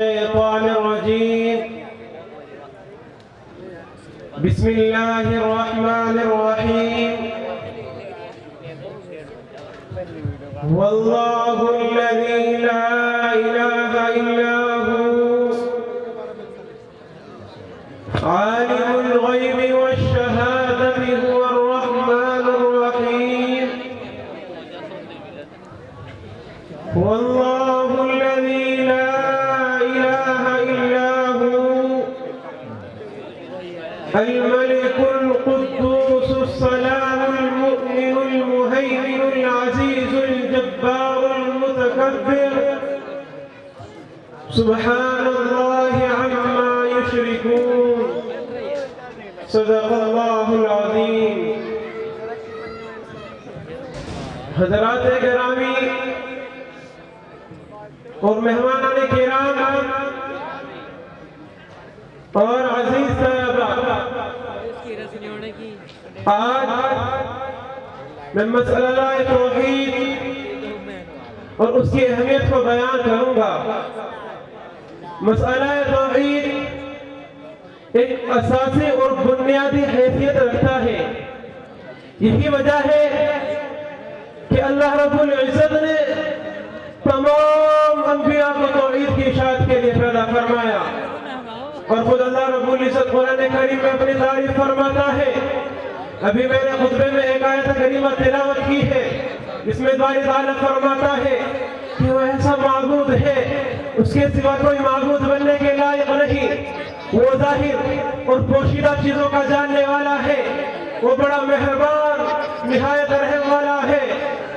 الشيطان الرجيم. بسم الله الرحمن الرحيم. والله الذي لا إله إلا هو عالم الغيب والشهادة هو الرحمن الرحيم. والله الذي لا إله إلا هو الملك القدوس السلام المؤمن المهيمن العزيز الجبار المتكبر سبحان الله عما يشركون. صدق الله العظيم. حضرات گرامی اور مہمانان کرام اور عزیز صاحبہ، آج میں مسئلہ توحید اور اس کی اہمیت کو بیان کروں گا. مسئلہ توحید ایک اساسی اور بنیادی حیثیت رکھتا ہے. یہی وجہ ہے کہ اللہ رب العزت نے تمام انبیاء کو توحید کی اشاعت کے لیے پیدا فرمایا، اور خود اللہ رب العزت قرآن کریم میں اپنی تعریف فرماتا ہے. ابھی میں نے خطبے میں ایک آیت کریمہ تلاوت کی ہے جس میں باری تعالیٰ فرماتا ہے کہ وہ ایسا معبود ہے اس کے سوا کوئی معبود بننے کے لائق نہیں. وہ ظاہر اور پوشیدہ چیزوں کا جاننے والا ہے. وہ بڑا مہربان نہایت رحم والا ہے.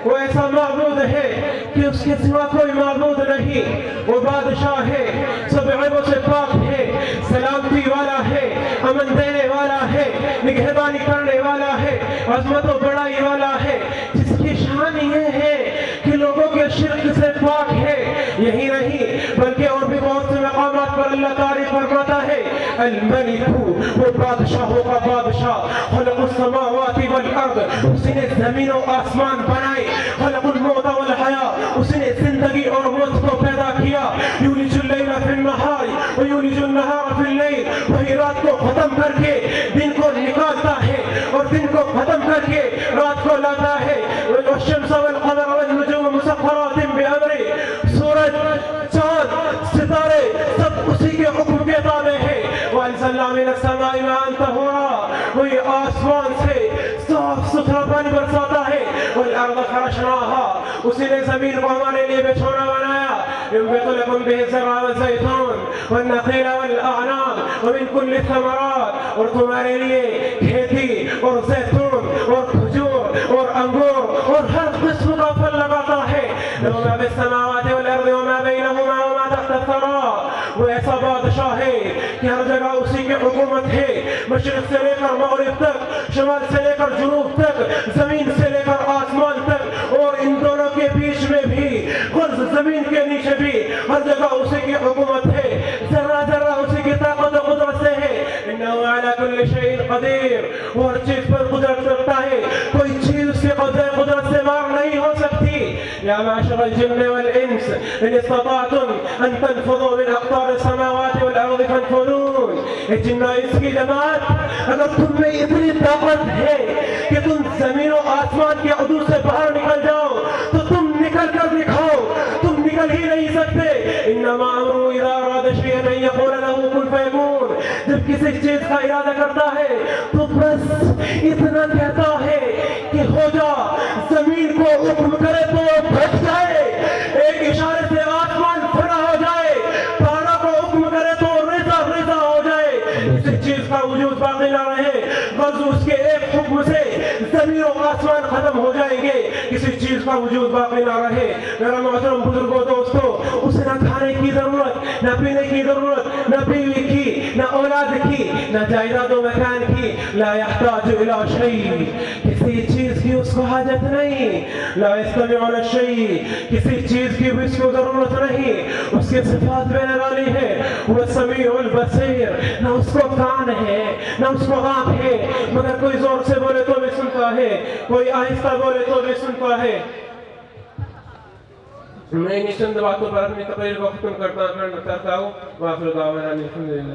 وہ ایسا معبود ہے کہ اس کے سوا کوئی معبود نہیں. وہ بادشاہ ہے، سب عیبوں سے پاک ہے، سلامتی والا ہے، امن دینے والا ہے، نگہبانی کرنے والا ہے، عظمت و بڑائی والا ہے، جس کی شان یہ ہے کہ لوگوں کے شرک سے پاک ہے. یہی نہیں بلکہ اور بھی بہت سے مقامات پر اللہ تعریف فرماتا ہے الملک، وہ بادشاہوں کا بادشاہ. خلق السماوات والارض، اسی نے زمین و آسمان بنائے. خلق الموت والحیاة، اسی نے زندگی اور موت کو پیدا کیا. یولج اللیل فی النہار ویولج النہار فی اللیل، وہی رات کو ختم کر کے دن کو نکالتا ہے اور دن کو ختم کر کے رات کو لاتا ہے. والشمس والقمر والنجوم مسخرات بأمرہ، سورج، چاند، ستارے سب اسی کے حکم کے تابع ہے. وانزلنا من السماء ماء طہورا، وہی آسمان سے صاف ستھرا پانی برساتا ہے. والارض فرشناها، اسی نے زمین کو ہمارے لیے بچھونا بنایا. ينبت لكم به الزرع والزيتون والنخيل والأعناب ومن كل الثمرات، اور تمہارے لیے کھیتی اور زیتون اور کھجور اور انگور اور ہر قسم کا پھل لگاتا ہے. له ما في السماوات والأرض وما بينهما وما تحت الثرى، وہ ایسا بادشاہ ہے کہ ہر جگہ اسی کی حکومت ہے. مشرق سے لے کر مغرب تک، شمال سے لے کر جنوب تک، زمین سے لے کر آسمان تک، اور ان دونوں کے بیچ میں بھی، غرض زمین کے نیچے بھی، ہر جگہ اسی کی حکومت ہے. ذرہ ذرہ اسی کی طاقت و قدرت سے ہے. انه على كل شيء قدیر، وہ ہر چیز پر قدرت رکھتا ہے. کوئی چیز اس کے قدرت سے مار نہیں ہو سکتی. یا معشر الجن والانس ان استطعتم ان تنفذوا من اقطار السماوات والارض فانفذون. اے جن و انس کی جماعت، اگر تم میں اتنی طاقت ہے کہ تم زمین و آسمان کے حدود سے باہر نکل جاؤ تو تم نکل کر دکھاؤ. تم نکل ہی نہیں سکتے. انما امرؤ اذا اراد شيئا ان يقول له كن فيكون، جب کسی چیز کا ارادہ کرتا ہے تو بس اتنا کہتا ہے کہ ہو جا. زمین کو حکم کرے تو بھٹ جائے، ایک اشارے سے آسمان کھڑا ہو جائے. پہاڑوں کو حکم کرے تو ریزہ ریزہ ہو جائے. کسی چیز کا وجود باقی نہ رہے، بس اس کے ایک حکم سے زمین و آسمان ختم ہو جائیں گے. کسی چیز کا وجود باقی نہ رہے. میرا محترم بزرگوں دوستو، اسے نہ کھانے کی ضرورت، نہ پینے کی ضرورت، نہ بیوی کی، نہ اولاد کی، نہ جائیداد و مکان کی. لا يحتاج الى شيء، کسی چیز کی اس کو حاجت نہیں. لا يستمعون الشيء، کسی چیز کی بھی اس کو ضرورت نہیں. اس کے صفات میں نرالی ہے. وہ السمیع البصیر، نہ اس کو کان ہے نہ اس کو آنکھ ہے، مگر کوئی زور سے بولے تو بھی سنتا ہے، کوئی آہستہ بولے تو بھی سنتا ہے. میں انہیں چند باتوں پر اپنی تقریر کو ختم کرتا ہوں. وآخر دعوانا الحمدللہ.